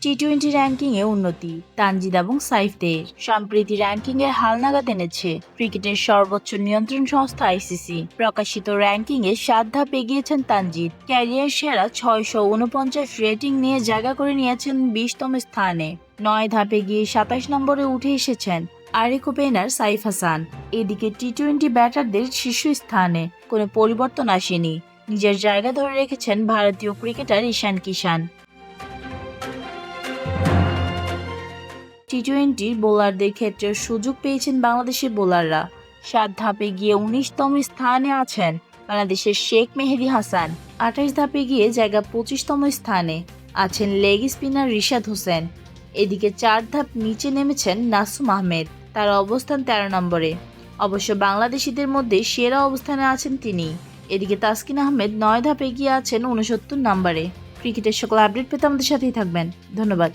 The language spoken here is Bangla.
টি-20 র্যাঙ্কিংয়ে উন্নতি তানজিদ এবং সাইফদের সম্প্রতি র্যাঙ্কিংয়ে হালনাগাদ এনেছে ক্রিকেটের সর্বোচ্চ নিয়ন্ত্রণ সংস্থা আইসিসি প্রকাশিত র্যাঙ্কিংয়ে 7 ধাপ এগিয়েছেন তানজিদ। ক্যারিয়ার সেরা 649 রেটিং নিয়ে জায়গা করে নিয়েছেন 20তম স্থানে। 9 ধাপে গিয়ে 27 নম্বরে উঠে এসেছেন আরেক ওপেনার সাইফ হাসান। এদিকে টি-20 ব্যাটারদের শীর্ষস্থানে কোনো পরিবর্তন আসেনি, নিজের জায়গা ধরে রেখেছেন ভারতীয় ক্রিকেটার ঈশান কিষান। টি-20 বোলারদের ক্ষেত্রে সুযোগ পেয়েছেন বাংলাদেশের বোলাররা। 7 ধাপে গিয়ে 19তম স্থানে আছেন বাংলাদেশের শেখ মেহেদী হাসান। 28 ধাপে গিয়ে জায়গা 25তম স্থানে আছেন লেগ স্পিনার রিশাদ হোসেন। এদিকে 4 ধাপ নিচে নেমেছেন নাসুম আহমেদ, তার অবস্থান 13 নম্বরে। অবশ্য বাংলাদেশিদের মধ্যে সেরা অবস্থানে আছেন তিনি। এদিকে তাসকিন আহমেদ 9 ধাপে এগিয়ে আছেন 69 নম্বরে। ক্রিকেটের সকল আপডেট পেতে আমাদের সাথেই থাকবেন। ধন্যবাদ।